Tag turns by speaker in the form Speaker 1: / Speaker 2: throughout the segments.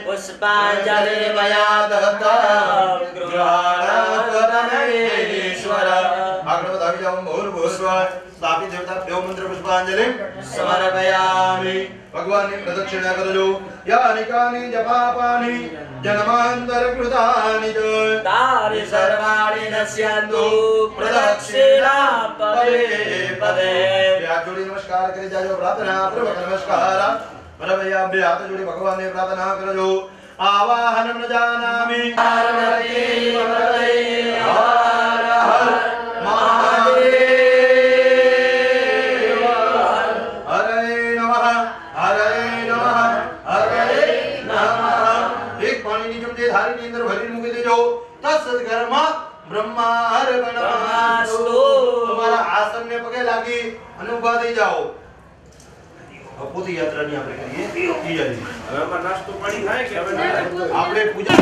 Speaker 1: पुष्पांजलि मया दत्तं गृहाणाश्वर
Speaker 2: अग्नवदाविजं भूर्भुवस्वः स्थापित देवताभ्यो मंत्र पुष्पांजलि
Speaker 1: समर्पयामि।
Speaker 2: भगवान ने प्रदक्षिणा करजो यानि कानि जपापानि जन्मांतर च
Speaker 1: तानि सर्वाणि नश्यन्तु प्रदक्षिणा पदे पदे।
Speaker 2: हाथ जोड़ी नमस्कार करे जाजो प्रार्थना पूर्वक नमस्कार परमया हाथ जोड़ी भगवान ने प्रार्थना करजो आवाहनं न जानामि
Speaker 1: पार्वती पदे हर हर
Speaker 2: महादेव हरे नमः हरे नमः हरे नमः। एक पानी निजम दे धारी इंद्र भरी मुख दे जो तत्सत्कर्म ब्रह्मार्पणमस्तु। तुम्हारा आसन में पगे लागी अनुभव दे जाओ। पोती यात्रा नहीं आपने करिए की जाए
Speaker 3: હવે નાસ્તો પાણી થાય કે હવે
Speaker 2: आपने पूजा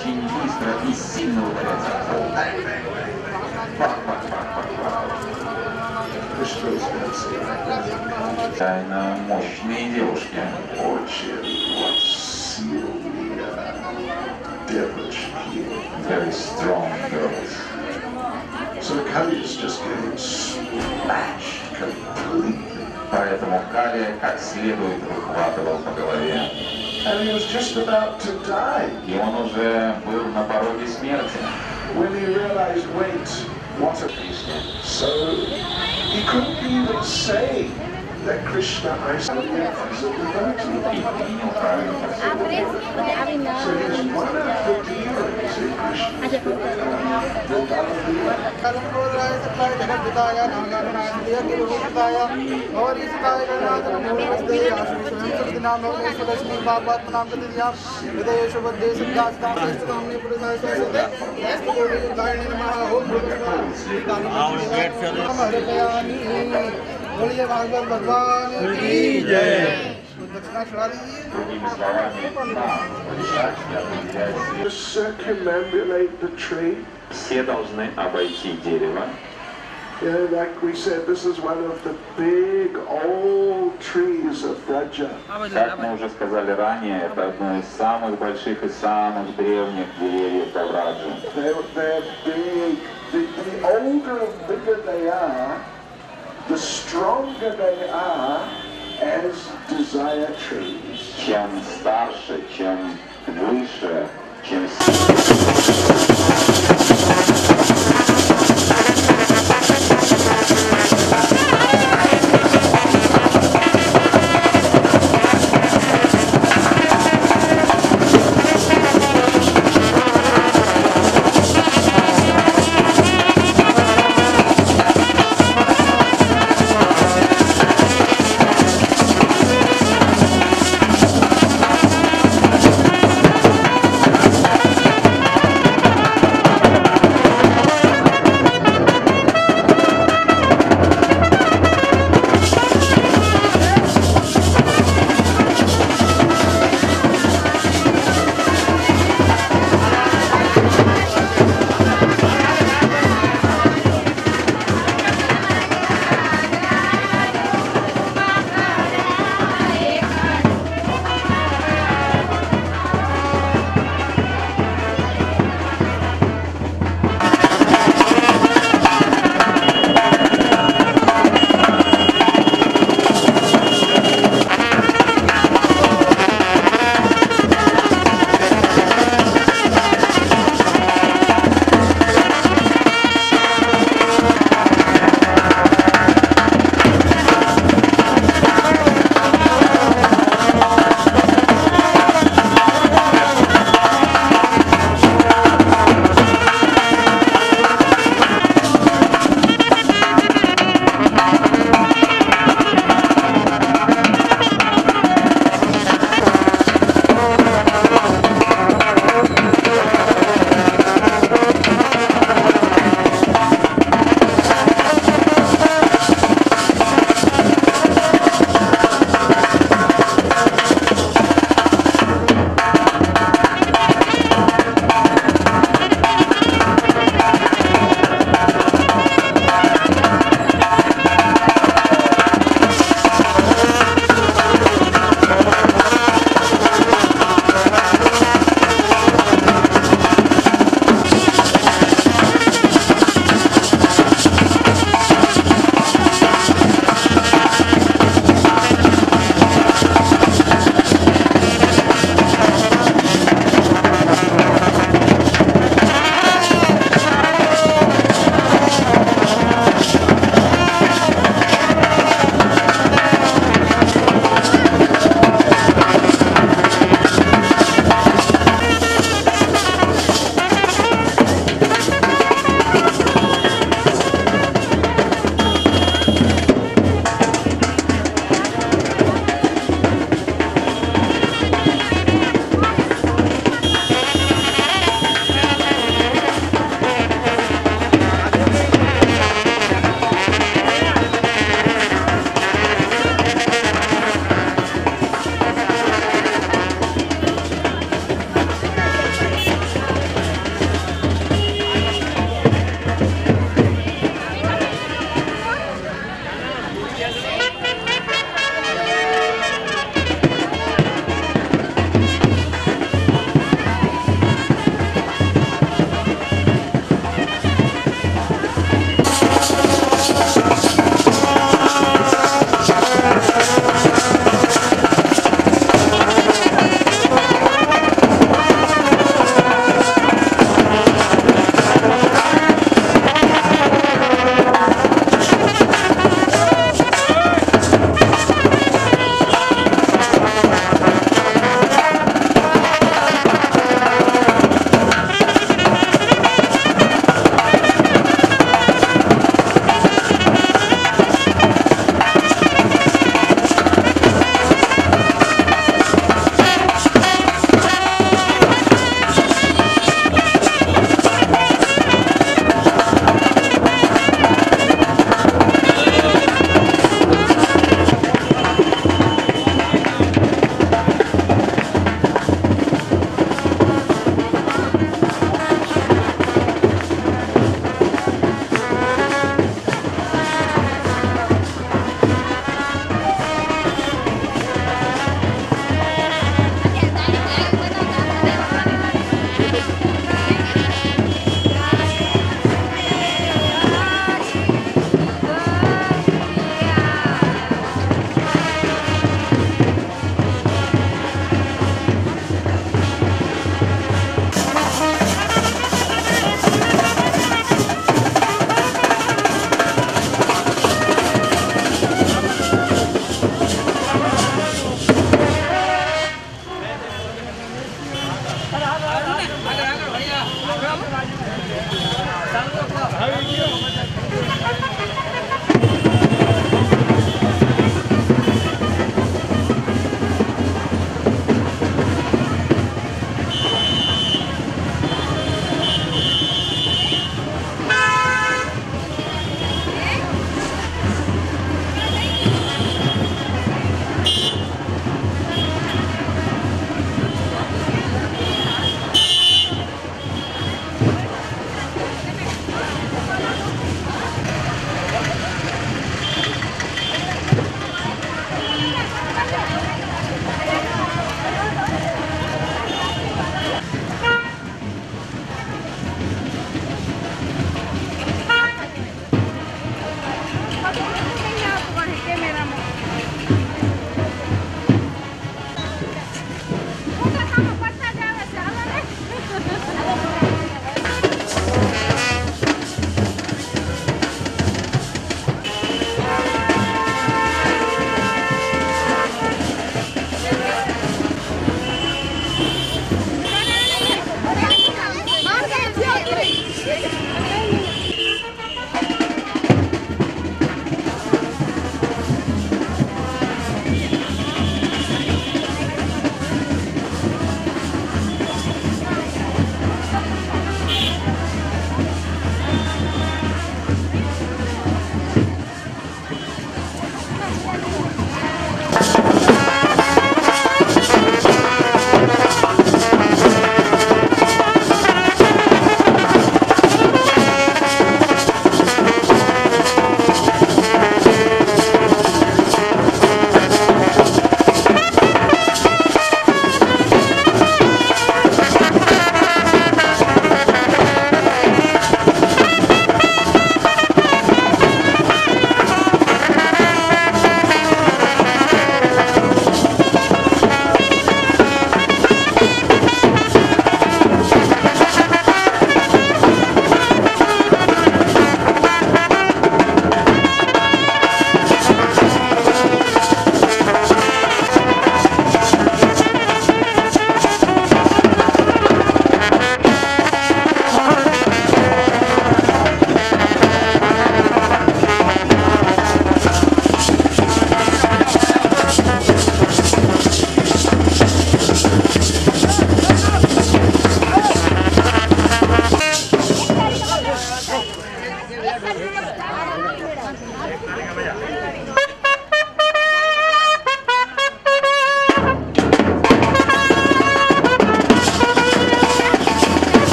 Speaker 4: Очень быстро и сильно ударяется в пол. Тайно мощные девушки. Очень сильные девушки. Very strong girls. So Kali is just getting smashed completely. Поэтому Кали как следует выхватывал по голове. And he was just about to die. И он уже был на пороге смерти. When he realized, wait, what a Krishna. So he couldn't even say that Krishna isolated as a devotee. So he's one of the demons in
Speaker 5: बोलिए भागवत भगवान की जय। दक्षिणा चढ़ा दीजिए।
Speaker 6: Circumambulate the tree.
Speaker 4: Все должны обойти дерево.
Speaker 6: Yeah, like we said, this is one of the big old trees of Braja.
Speaker 4: Как мы уже сказали ранее, это одно из самых больших и самых древних деревьев Бавраджи.
Speaker 6: They're big. The older and bigger they are, the stronger they are as desire trees.
Speaker 4: Чем старше, чем выше, чем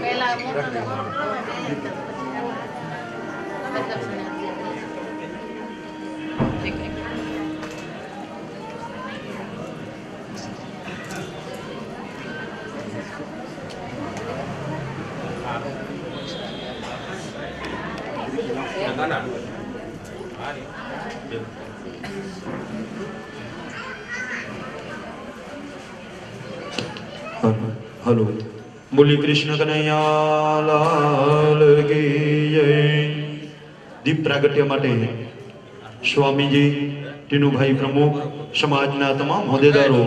Speaker 7: Pelan. Hello, बोली कृष्ण कन्हैया लाल की जय। दीप प्रागट्य माटे स्वामीजी, टीनुभाई प्रमुख, समाजना तमाम होद्देदारो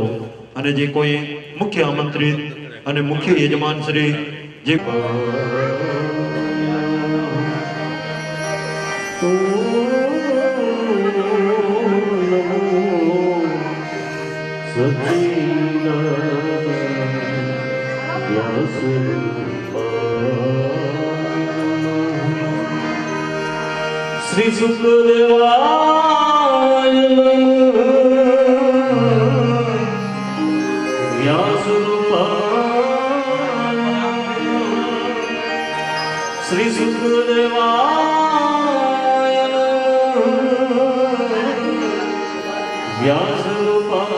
Speaker 7: અને જે કોઈ મુખ્ય આમંત્રિત અને મુખ્ય યજમાન શ્રી જે
Speaker 1: श्री सुखदेवाय व्यास रूपाय श्री सुखदेवाय व्यास रूपाय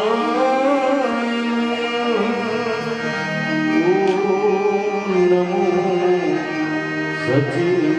Speaker 1: ओम नमो सच्चिदानंद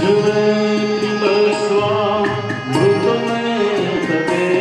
Speaker 1: જીવવે સ્વા મૃત મેં તતે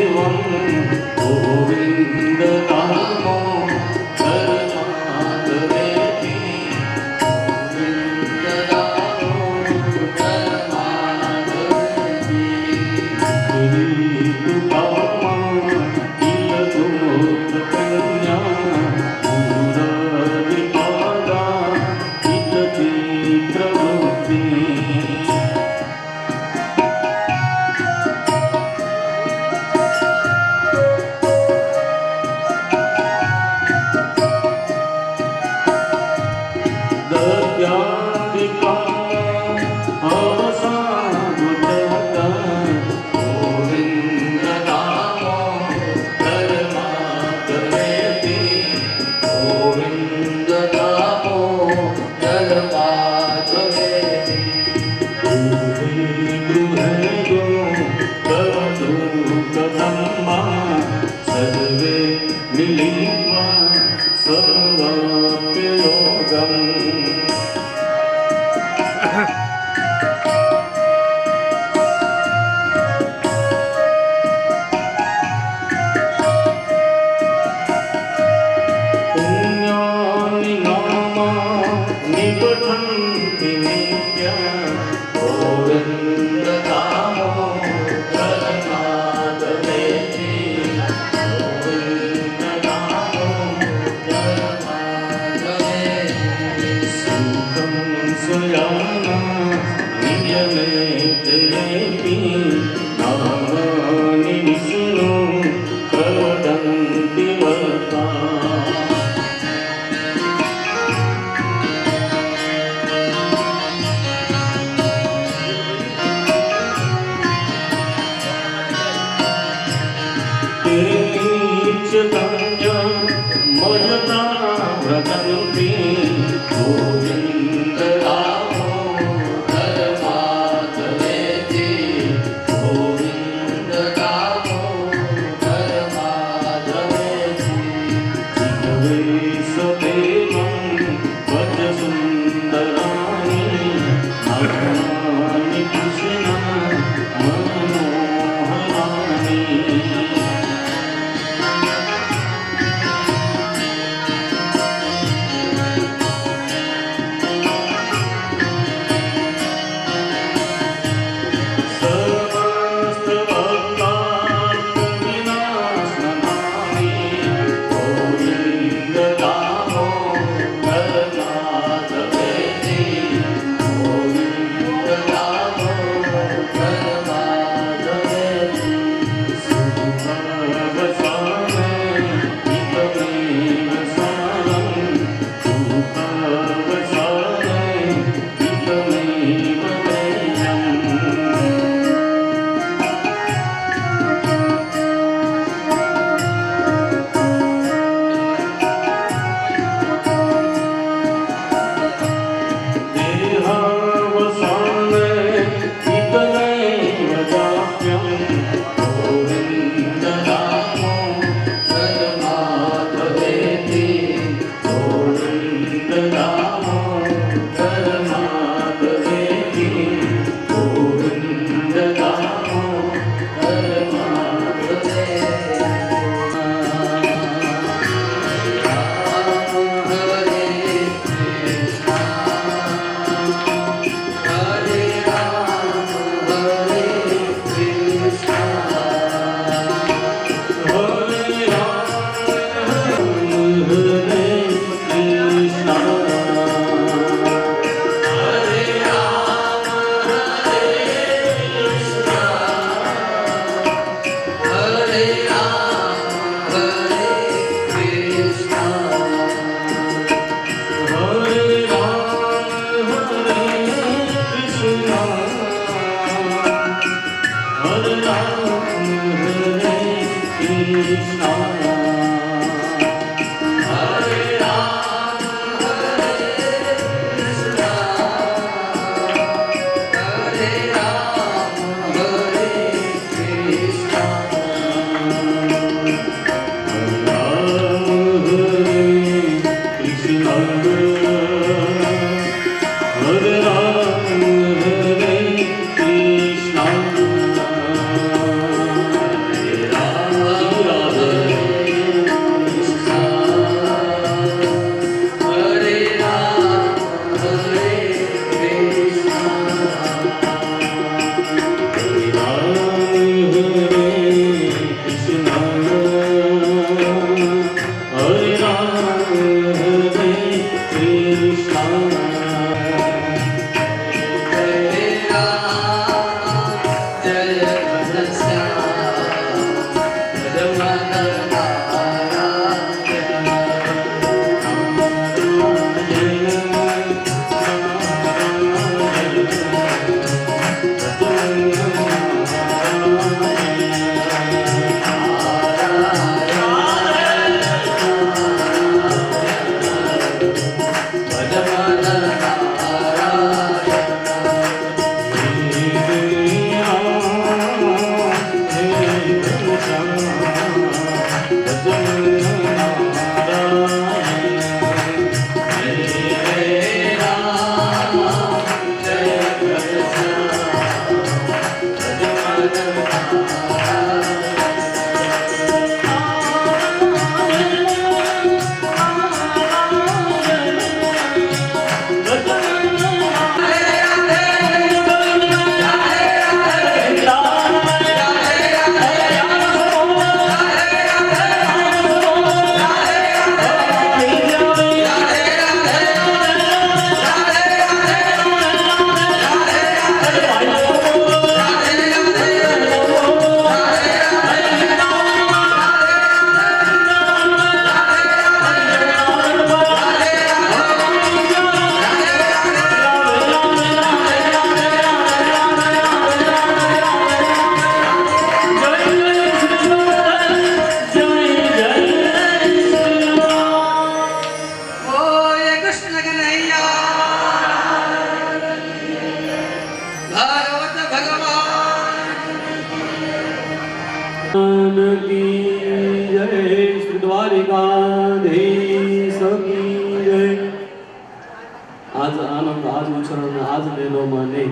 Speaker 8: आज आनंद आज उछरण आज लेलो મને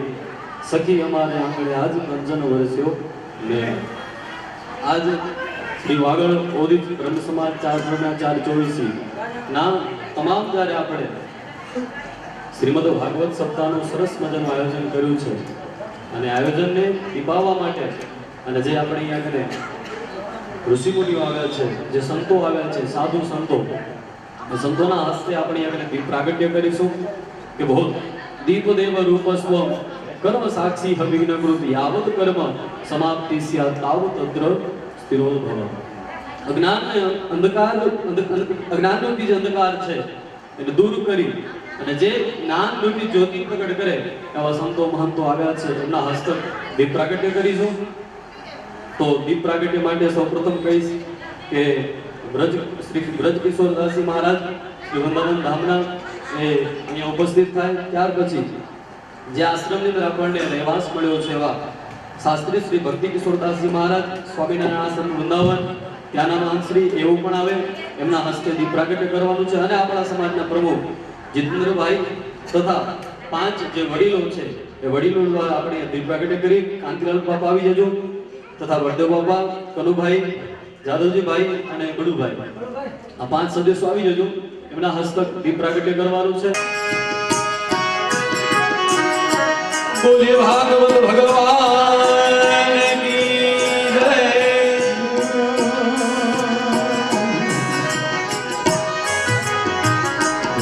Speaker 8: સખી અમારે આંગણે આજ કંચન વરસ્યો ને આજ શ્રી વાગડ ઓદિત બ્રહ્મ સમાજ 4/4/24 ના તમામ જ્યારે આપણે શ્રીમદ ભાગવત સપ્તાહનું સરસ મજાનું આયોજન કર્યું છે અને આયોજનને દીપાવવા માટે અને જે આપણે અહીંયા કરે ઋષિમુનિઓ આવ્યા છે જે સંતો આવ્યા છે સાધુ સંતો એ સંતોના હસ્તે આપણે અહીંયા દીપ પ્રાગટ્ય કરીશું કે બહુ દીપદેવ રૂપસ્વ કર્મ સાક્ષી હવિઘ્ન કૃત યાવત કર્મ સમાપ્તિ સ્યાત તાવત અત્ર સ્થિરો ભવ અજ્ઞાનનો જે અંધકાર છે એને દૂર કરી અને જે જ્ઞાન રૂપી જ્યોતિ પ્રગટ કરે એવા સંતો મહંતો આવ્યા છે એમના હસ્તક દીપ પ્રાગટ્ય કરીશું તો દીપ પ્રાગટ્ય માટે સૌપ્રથમ કહીશ કે શ્રી બ્રજ કિશોરદાસજી મહારાજ શ્રી વૃંદાવન ધામના એ અહીંયા ઉપસ્થિત થાય ત્યાર પછી જે આશ્રમની અંદર આપણને રહેવાસ મળ્યો છે એવા શાસ્ત્રી શ્રી ભક્તિ કિશોરદાસજી મહારાજ સ્વામિનારાયણ આશ્રમ વૃંદાવન ત્યાંના મહંત શ્રી એવું પણ આવે એમના હસ્તે દીપ પ્રાગટ્ય કરવાનું છે અને આપણા સમાજના પ્રમુખ જીતેન્દ્રભાઈ તથા 5 જે વડીલો છે એ વડીલો દ્વારા આપણે દીપ પ્રાગટ્ય કરી કાંતિલાલ બાપા આવી જજો તથા વડદેવ બાપા કનુભાઈ જાદવજીભાઈ અને ગડુભાઈ આ 5 સદસ્યો આવી જજો એમના હસ્તક દીપ પ્રાગટ્ય કરવાનું છે બોલે ભાગવત ભગવાન કી જય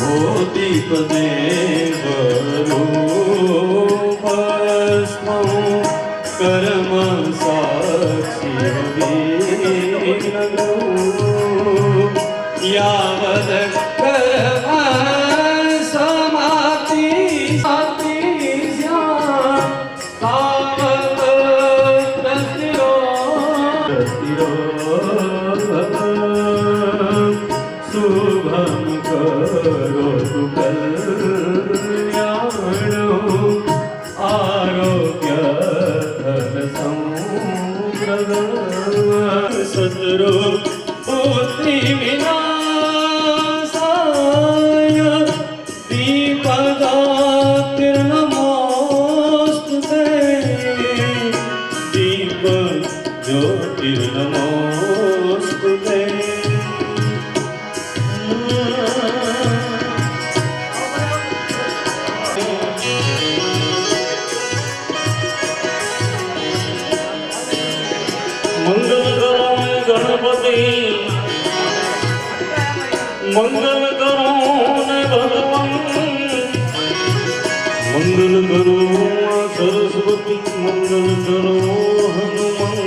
Speaker 8: હો દીપદેવ રૂપસ્મ કર્મ સાક્ષી વિઘ્ન યાવદ કર્મ સમાપ્તિ સાતિ સ્યાત તાવત સ્થિરો
Speaker 1: शुभम करोतु कल्याणो आरोग्य धन संप्रदाय सद्रो पुत्री विनाशाय दीपदातिर्नमोस्तुते दीप ज्योतिर्नमोस्तुते मंगल करो गणपति मंगल करो न भगवान मंगल करो सरस्वती मंगल करो हनुमान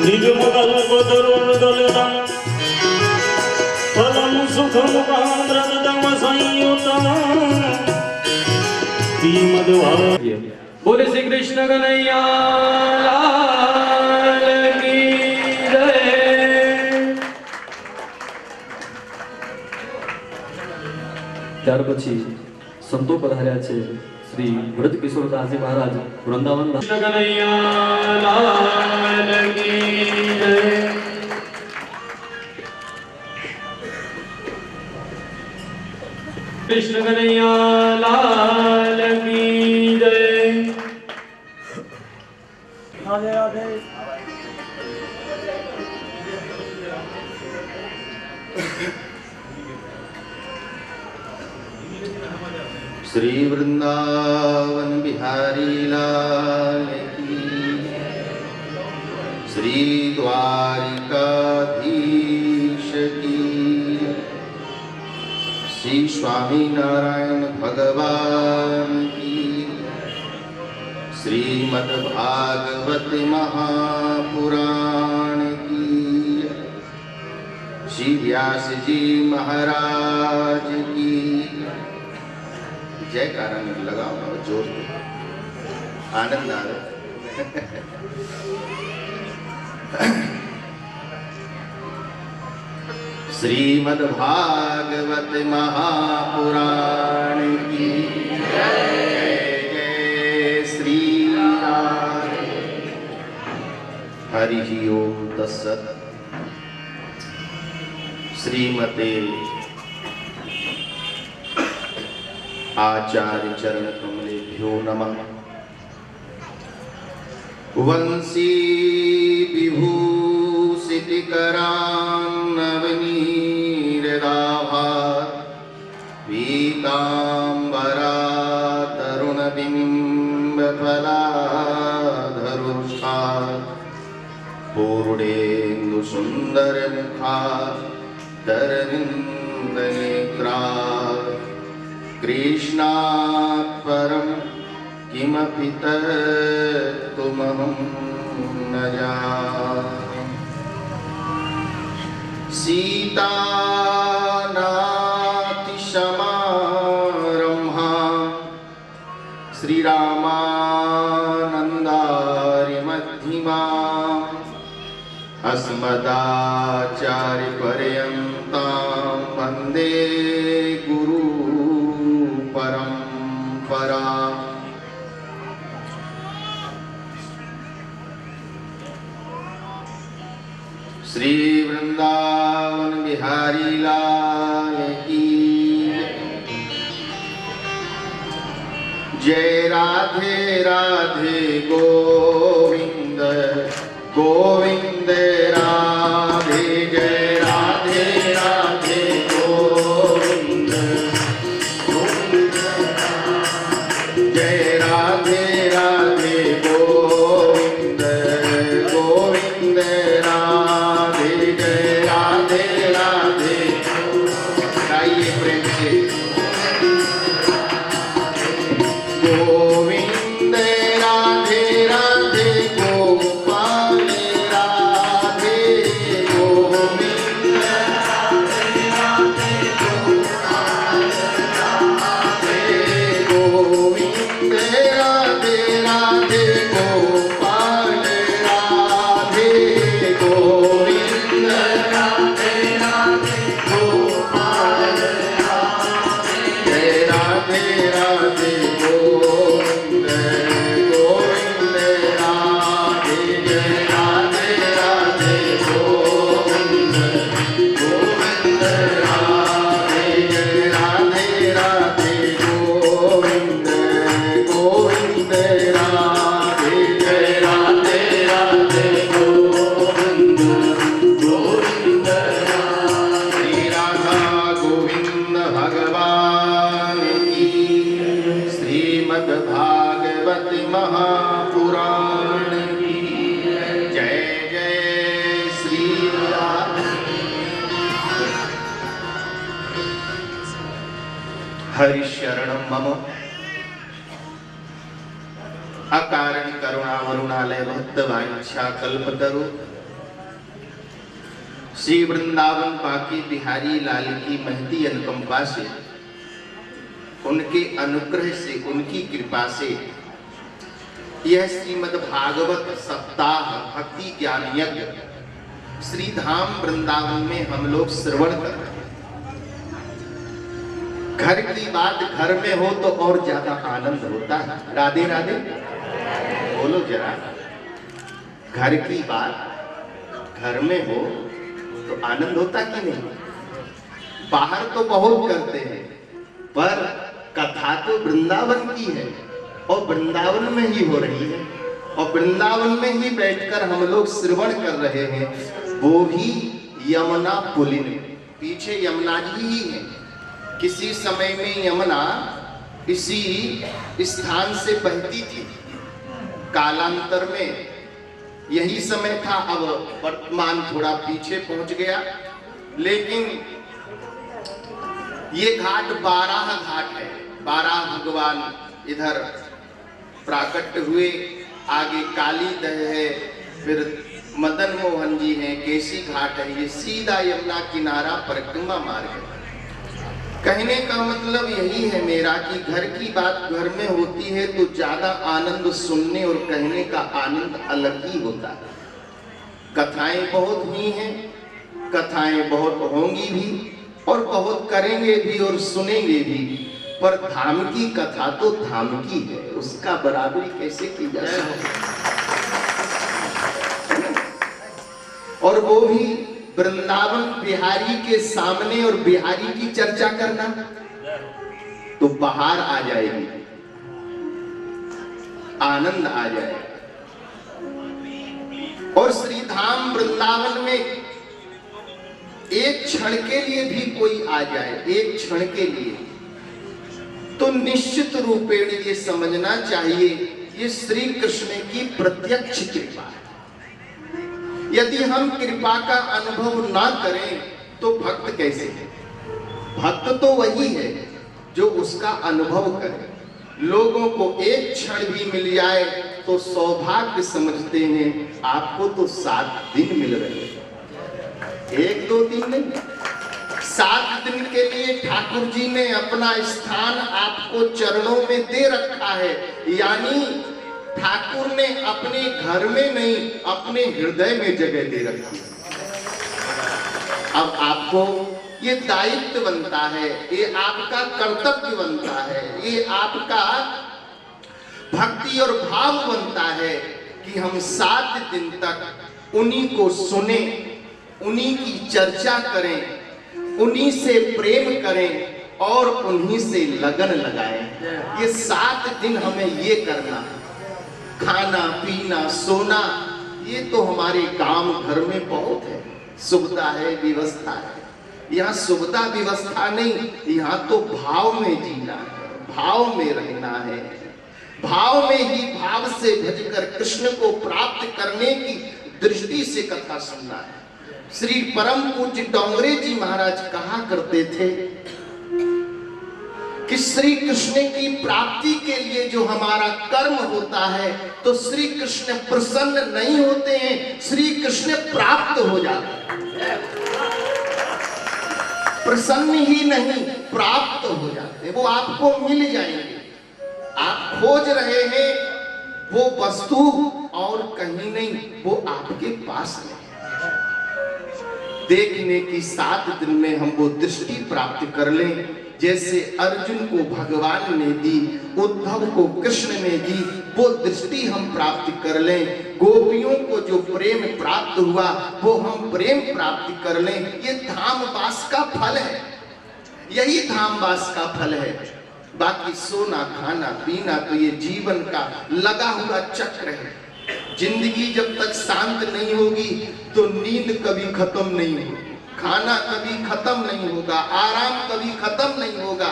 Speaker 1: निगम कल्प तरुण गलदम फलम सुखम कांद्रदम संयुतम
Speaker 8: बोले श्री कृष्ण कन्हैया लाल की जय। ત્યાર પછી સંતો પધાર્યા છે શ્રી વ્રજ કિશોરદાસજી મહારાજ વૃંદાવન કૃષ્ણ કન્હૈયા લાલ की जय। कृष्ण कन्हैया लाल की जय।
Speaker 5: राधे राधे।
Speaker 2: श्री वृंदावन बिहारी लाल की श्री द्वारिकाधीश की श्री स्वामी नारायण भगवान की श्रीमद् भागवत महापुराण की श्री व्यास जी महाराज की जयकारा लगाओ जोर से आनंद आ रहा श्रीमद् भागवत महापुराण की जय जय श्री राम। हरि ओम तत्सत्। श्रीमते आचार्य चरण कमलेभ्यो नमः। वंशी विभूषितकरान्नवनीरदाभात् पीताम्बरा तरुणबिम्बफलाधरुष्ठात् पूर्णेन्दुसुन्दरमुखा तरविन्दनेत्रात् कृष्णात् परं किमपि तत्त्वमहं न जाने। सीतानातिशमारम्भां श्रीरामानन्दार्यमध्यमाम् अस्मदाचार्यपर्यन्तां वन्दे गुरु परंपरा। श्री वृंदावन बिहारी लाल की जय। राधे राधे गोविंद गोविंद राधे जय। राधे राधे गोविंद जय। राधे राधे गोविंद गोविंद राधे जय। राधे राधे गाइए प्रेम से गोविंद राधे राधे गोपाल राधे राधे राधे गोपाल राधे गोविंद राधे राधे गोपाल राधे राधे राधे गोविंद गोविंद राधे राधे राधे गोविंद गोविंद राधे राधे राधे गोविंद गोविंद राधे राधे राधे गोविंद गोविंद श्री राधा गोविंद भगवान की श्रीमद् भागवत महापुराण की जय जय श्री राधा। हरिशरणं मम अकारण करुणावरुणालय भक्तवांछा कल्पतरु श्री वृंदावन बाकी बिहारी लाल की महती अनुकंपा से, उनके अनुग्रह से, उनकी कृपा से यह श्रीमद् भागवत सप्ताह भक्ति ज्ञान यज्ञ श्री धाम वृंदावन में हम लोग श्रवण कर रहे हैं। घर की बात घर में हो तो और ज्यादा आनंद होता है। राधे राधे बोलो जरा। घर की बात घर में हो तो आनंद होता कि नहीं? बाहर तो बहुत करते हैं पर कथा तो वृंदावन की है और वृंदावन में ही हो रही है और वृंदावन में ही बैठकर हम लोग श्रवण कर रहे हैं, वो भी यमुना पुलिन। पीछे यमुना जी ही है। किसी समय में यमुना इसी स्थान से बहती थी, कालांतर में यही समय था। अब वर्तमान थोड़ा पीछे पहुंच गया, लेकिन ये घाट 12 घाट है। 12 भगवान इधर प्राकट हुए, आगे काली दह है, फिर मदन मोहन जी हैं, केसी घाट है। ये सीधा यमुना किनारा परिक्रमा मार्ग है। कहने का मतलब यही है मेरा कि घर की बात घर में होती है तो ज्यादा आनंद सुनने और कहने का आनंद अलग ही होता है। कथाएं बहुत हुई हैं, कथाएं बहुत होंगी भी और बहुत करेंगे भी और सुनेंगे भी, पर धाम की कथा तो धाम की है, उसका बराबरी कैसे की जा सकती। और वो भी वृंदावन बिहारी के सामने और बिहारी की चर्चा करना तो बाहर आ जाएगी, आनंद आ जाएगा। और श्री धाम वृंदावन में एक क्षण के लिए भी कोई आ जाए, एक क्षण के लिए, तो निश्चित रूपेण ये समझना चाहिए ये श्री कृष्ण की प्रत्यक्ष कृपा है। यदि हम कृपा का अनुभव ना करें तो भक्त कैसे है? भक्त तो वही है जो उसका अनुभव करे। लोगों को एक क्षण भी मिल जाए तो सौभाग्य समझते हैं। आपको तो 7 दिन मिल रहे हैं, 1-2 दिन नहीं, 7 दिन के लिए ठाकुर जी ने अपना स्थान आपको चरणों में दे रखा है। यानी ठाकुर ने अपने घर में नहीं, अपने हृदय में जगह दे रखी है। अब आपको ये दायित्व बनता है, ये आपका कर्तव्य बनता है, ये आपका भक्ति और भाव बनता है कि हम 7 दिन तक उन्हीं को सुने, उन्हीं की चर्चा करें, उन्हीं से प्रेम करें और उन्हीं से लगन लगाएं। ये 7 दिन हमें ये करना है। खाना पीना सोना ये तो हमारे काम घर में बहुत है, सुविधा है, व्यवस्था है। यहाँ सुविधा व्यवस्था नहीं, यहाँ तो भाव में जीना है, भाव में रहना है। भाव में ही भाव से भजकर कृष्ण को प्राप्त करने की दृष्टि से कथा सुनना है। श्री परम पूज्य डोंगरे जी महाराज कहा करते थे कि श्री कृष्ण की प्राप्ति के लिए जो हमारा कर्म होता है तो श्री कृष्ण प्रसन्न नहीं होते हैं, श्री कृष्ण प्राप्त हो जाते हैं। प्रसन्न ही नहीं, प्राप्त हो जाते हैं, वो आपको मिल जाएंगे।
Speaker 9: आप खोज रहे हैं वो वस्तु और कहीं नहीं, वो आपके पास है। देखने की 7 दिन में हम वो दृष्टि प्राप्त कर लें, जैसे अर्जुन को भगवान ने दी, उद्धव को कृष्ण ने दी, वो दृष्टि हम प्राप्त कर लें। गोपियों को जो प्रेम प्राप्त हुआ वो हम प्रेम प्राप्त कर लें। ये धामवास का फल है, यही धामवास का फल है। बाकी सोना खाना पीना तो ये जीवन का लगा हुआ चक्र है। जिंदगी जब तक शांत नहीं होगी तो नींद कभी खत्म नहीं होगी, खाना कभी खत्म नहीं होगा, आराम कभी खत्म नहीं होगा।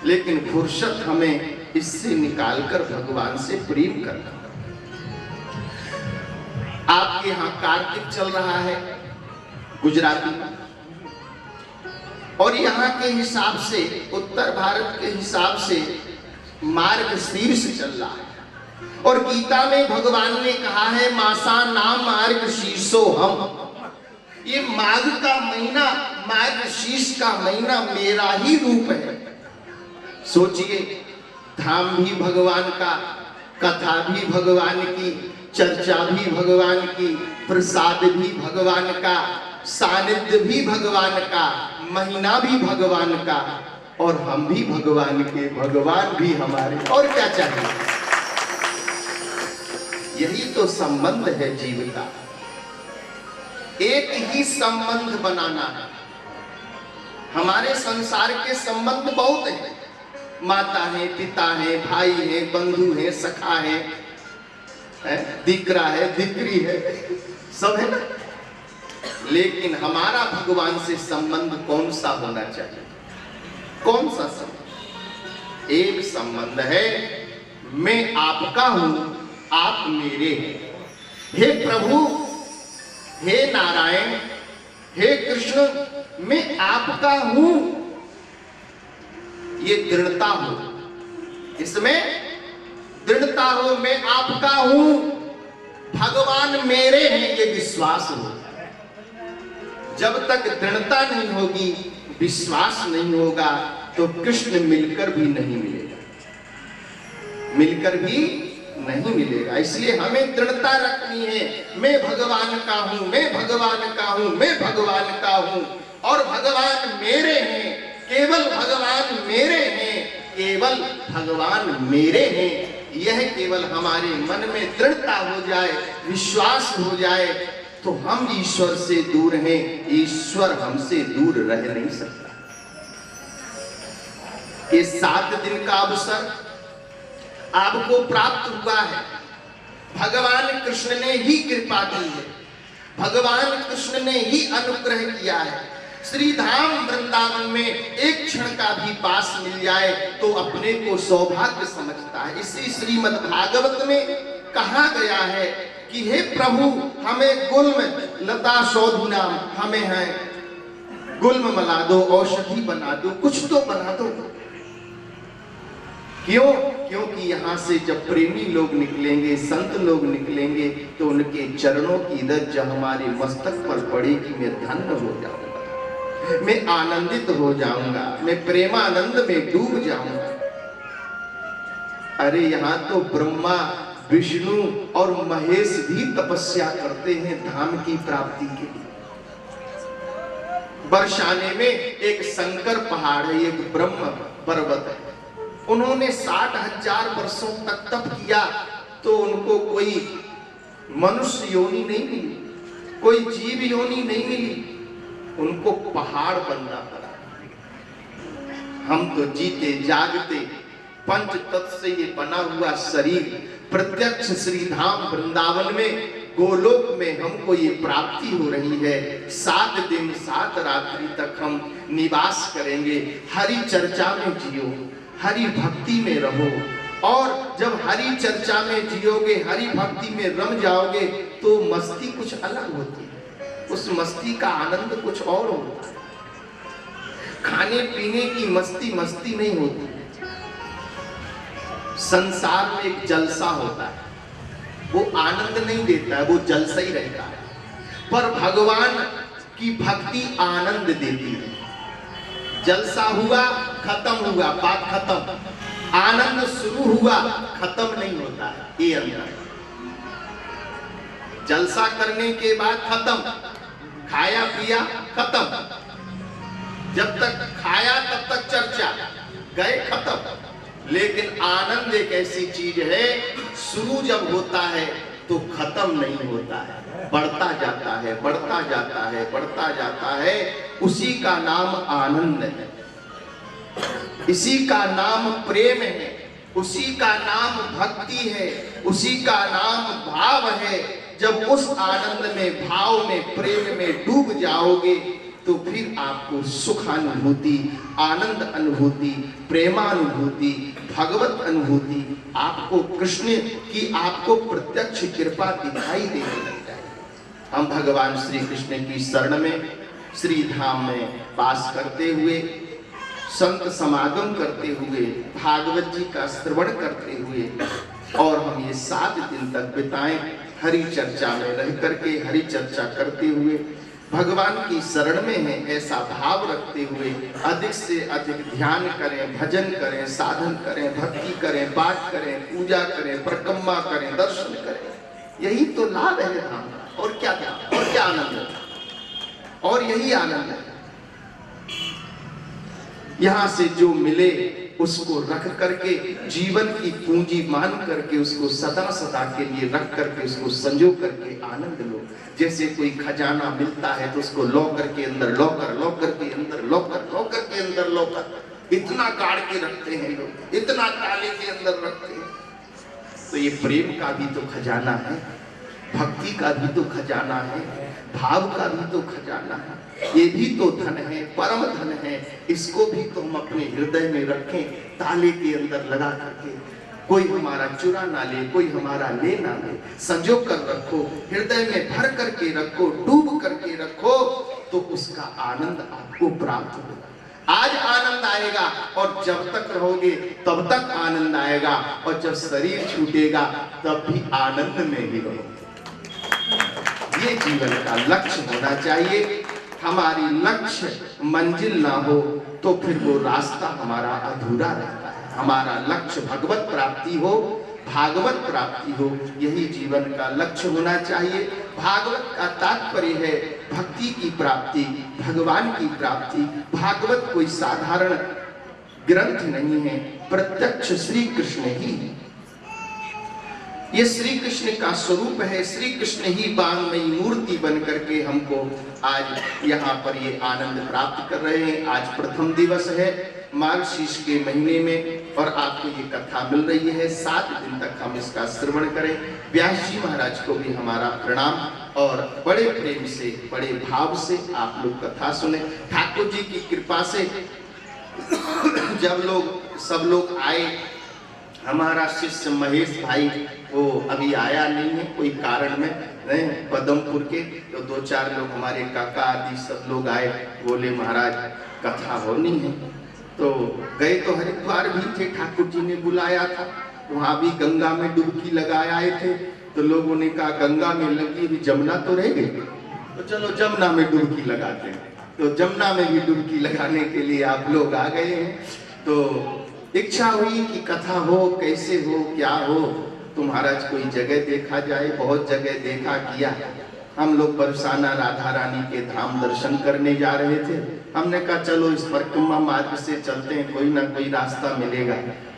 Speaker 9: लेकिन फुर्सत हमें इससे निकालकर भगवान से प्रेम करना। आपके यहाँ कार्तिक चल रहा है गुजराती में, और यहाँ के हिसाब से, उत्तर भारत के हिसाब से मार्गशीर्ष चल रहा है। और गीता में भगवान ने कहा है मासा नाम मार्गशीर्षो हम। ये माघ का महीना, मार्गशीर्ष का महीना मेरा ही रूप है। सोचिए, धाम भी भगवान का, कथा भी भगवान की, चर्चा भी भगवान की, प्रसाद भी भगवान का, सानिध्य भी भगवान का, महीना भी भगवान का, और हम भी भगवान के, भगवान भी हमारे। और क्या चाहिए? यही तो संबंध है जीव का। एक ही संबंध बनाना है। हमारे संसार के संबंध बहुत हैं, माता है, पिता है, भाई है, बंधु है, सखा है, दीकरा है, दीकरी है, सब है ना। लेकिन हमारा भगवान से संबंध कौन सा होना चाहिए? कौन सा संबंध? एक संबंध है, मैं आपका हूं, आप मेरे हैं। हे प्रभु, हे नारायण, हे कृष्ण, मैं आपका हूं, ये दृढ़ता हो, इसमें दृढ़ता हो, मैं आपका हूं, भगवान मेरे हैं, ये विश्वास हो। जब तक दृढ़ता नहीं होगी, विश्वास नहीं होगा, तो कृष्ण मिलकर भी नहीं मिलेगा, मिलकर भी नहीं मिलेगा। इसलिए हमें दृढ़ता रखनी है, मैं भगवान का हूं, मैं भगवान का हूं, मैं भगवान का हूं, और भगवान मेरे हैं, केवल भगवान मेरे हैं, केवल भगवान मेरे हैं। यह केवल हमारे मन में दृढ़ता हो जाए, विश्वास हो जाए, तो हम ईश्वर से दूर हैं, ईश्वर हमसे दूर रह नहीं सकता। ये 7 दिन का अवसर आपको प्राप्त हुआ है, भगवान कृष्ण ने ही कृपा की है, भगवान कृष्ण ने ही अनुग्रह किया है। श्री धाम वृंदावन में एक क्षण का भी पास मिल जाए तो अपने को सौभाग्य समझता है। इसी श्रीमद् भागवत में कहा गया है कि हे प्रभु, हमें गुल्म लता शोधि नाम, हमें है गुल्म मला दो, औषधि बना दो, कुछ तो बना दो। क्यों? क्योंकि यहाँ से जब प्रेमी लोग निकलेंगे, संत लोग निकलेंगे, तो उनके चरणों की रज हमारे मस्तक पर पड़ेगी, मैं धन्य हो जाऊंगा, मैं आनंदित हो जाऊंगा, मैं प्रेमानंद में डूब जाऊंगा। अरे यहाँ तो ब्रह्मा, विष्णु और महेश भी तपस्या करते हैं धाम की प्राप्ति के लिए। बरसाने में एक शंकर पहाड़ है, एक ब्रह्म पर्वत है, उन्होंने 60,000 वर्षों तक तप किया, तो उनको कोई मनुष्य योनि नहीं मिली, कोई जीव योनि नहीं मिली, उनको पहाड़ बनना पड़ा। हम तो जीते जागते पंच तत्व से ये बना हुआ शरीर प्रत्यक्ष श्री धाम वृंदावन में, गोलोक में हमको ये प्राप्ति हो रही है। 7 दिन 7 रात्रि तक हम निवास करेंगे। हरि चर्चा में जियो, हरि भक्ति में रहो, और जब हरि चर्चा में जियोगे, हरि भक्ति में रम जाओगे, तो मस्ती कुछ अलग होती है, उस मस्ती का आनंद कुछ और होता है। खाने पीने की मस्ती मस्ती नहीं होती। संसार में एक जलसा होता है, वो आनंद नहीं देता है, वो जलसा ही रहता है। पर भगवान की भक्ति आनंद देती है। जलसा हुआ, खत्म हुआ, बात खत्म। आनंद शुरू हुआ खत्म नहीं होता है, ये अंतर। जलसा करने के बाद खत्म, खाया पिया खत्म, जब तक खाया तब तक चर्चा, गए खत्म। लेकिन आनंद एक ऐसी चीज है, शुरू जब होता है तो खत्म नहीं होता है, बढ़ता जाता है, बढ़ता जाता है, बढ़ता जाता है। उसी का नाम आनंद है, इसी का नाम प्रेम है, उसी का नाम भक्ति है, उसी का नाम भाव है। जब उस आनंद में, भाव में, प्रेम में डूब जाओगे तो फिर आपको सुखानुभूति, आनंद अनुभूति, प्रेमानुभूति, भगवत अनुभूति, आपको कृष्ण की आपको प्रत्यक्ष कृपा दिखाई देने लग जाएगी। हम भगवान श्री कृष्ण की शरण में, श्री धाम में वास करते हुए, संत समागम करते हुए, भागवत जी का श्रवण करते हुए, और हम ये 7 दिन तक बिताएं हरि चर्चा में रह करके, हरि चर्चा करते हुए, भगवान की शरण में है ऐसा भाव रखते हुए अधिक से अधिक ध्यान करें, भजन करें, साधन करें, भक्ति करें, पाठ करें, पूजा करें, परिक्रमा करें, दर्शन करें। यही तो लाभ है धाम का, और क्या था, और क्या आनंद है, और यही आनंद है। यहां से जो मिले उसको रख करके, जीवन की पूंजी मान करके, उसको सदा सदा के लिए रख करके, उसको संजो करके आनंद लो। जैसे कोई खजाना मिलता है तो उसको लॉकर के अंदर, लॉकर के अंदर, लॉकर के अंदर, लॉकर इतना गाड़ के रखते हैं लोग, इतना ताले के अंदर रखते हैं। तो ये प्रेम का भी तो खजाना है, भक्ति का भी तो खजाना है, भाव का भी तो खजाना है, ये भी तो धन है, परम धन है। इसको भी तो हम अपने हृदय में रखें, ताले के अंदर लगा करके, कोई हमारा चुरा ना ले, कोई हमारा ले ना ले, संजो कर रखो, हृदय में भर करके रखो, डूब करके रखो, तो उसका आनंद आपको प्राप्त होगा। आज आनंद आएगा और जब तक रहोगे तब तक आनंद आएगा, और जब शरीर छूटेगा तब भी आनंद में ही रहोगे। ये जीवन का लक्ष्य होना चाहिए। हमारी लक्ष्य मंजिल ना हो तो फिर वो रास्ता हमारा अधूरा रहता है। हमारा लक्ष्य भगवत प्राप्ति हो, भागवत प्राप्ति हो, यही जीवन का लक्ष्य होना चाहिए। भागवत का तात्पर्य है भक्ति की प्राप्ति, भगवान की प्राप्ति। भागवत कोई साधारण ग्रंथ नहीं है, प्रत्यक्ष श्री कृष्ण ही है। ये श्री कृष्ण का स्वरूप है, श्री कृष्ण ही बांगमयी मूर्ति बन करके हमको आज यहाँ पर ये आनंद प्राप्त कर रहे हैं। आज प्रथम दिवस है मार्गशीर्ष के महीने में, और आपको ये कथा मिल रही है। 7 दिन तक हम इसका श्रवण करें। व्यास जी महाराज को भी हमारा प्रणाम, और बड़े प्रेम से, बड़े भाव से आप लोग कथा सुने। ठाकुर जी की कृपा से जब सब लोग आए, हमारा शिष्य महेश भाई वो अभी आया नहीं है कोई कारण में, पदमपुर के, तो 2-4 लोग हमारे काका आदि सब लोग आए, बोले महाराज कथा होनी है। तो गए तो हरिद्वार भी थे, ठाकुर जी ने बुलाया था, वहां भी गंगा में डुबकी लगा आए थे। तो लोगों ने कहा गंगा में लगी भी जमुना तो रह गई, तो चलो जमुना में डुबकी लगाते हैं। तो जमुना में भी डुबकी लगाने के लिए आप लोग आ गए हैं। तो इच्छा हुई कि कथा हो, कैसे हो, क्या हो। तो महाराज कोई जगह देखा जाए, बहुत जगह देखा किया। हम लोग बरसाना राधा रानी के धाम दर्शन करने जा रहे थे। हमने कहा चलो इस परिक्रमा मार्ग से चलते हैं, कोई ना कोई रास्ता मिलेगा।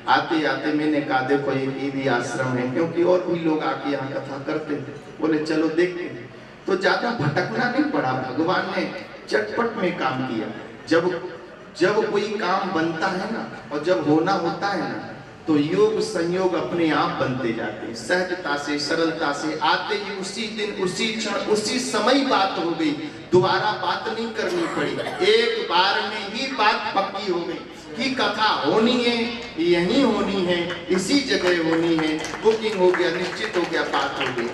Speaker 9: आते आते मैंने कहा देखो ये भी आश्रम है, क्योंकि और भी लोग आके यहाँ कथा करते थे। बोले चलो देखते हैं। तो ज्यादा भटकना नहीं पड़ा, भगवान ने चटपट में काम किया। जब कोई काम बनता है ना, और जब होना होता है ना, तो योग संयोग अपने आप बनते जाते हैं, सहजता से, सरलता से। आते ही उसी दिन, उसी क्षण, उसी समय बात हो गई, दोबारा बात नहीं करनी पड़ी। एक बार में ही बात पक्की हो गई कि कथा होनी है, यही होनी है, इसी जगह होनी है। बुकिंग हो गया, निश्चित हो गया, बात हो गई।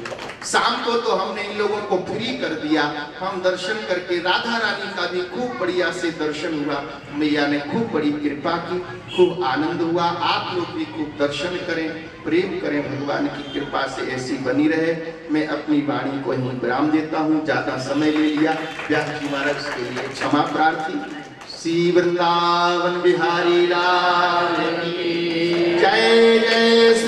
Speaker 9: शाम को तो हमने इन लोगों को फ्री कर दिया। हम दर्शन करके राधा रानी का भी खूब बढ़िया से दर्शन हुआ। मैया ने खूब बड़ी कृपा की, खूब आनंद हुआ। आप लोग भी खूब दर्शन करें, प्रेम करें, भगवान की कृपा से ऐसी बनी रहे। मैं अपनी वाणी को यहीं विराम देता हूँ, ज्यादा समय ले लिया। व्यास जी महाराज के लिए क्षमा प्रार्थी। श्री वृंदावन बिहारी लाल की जय जय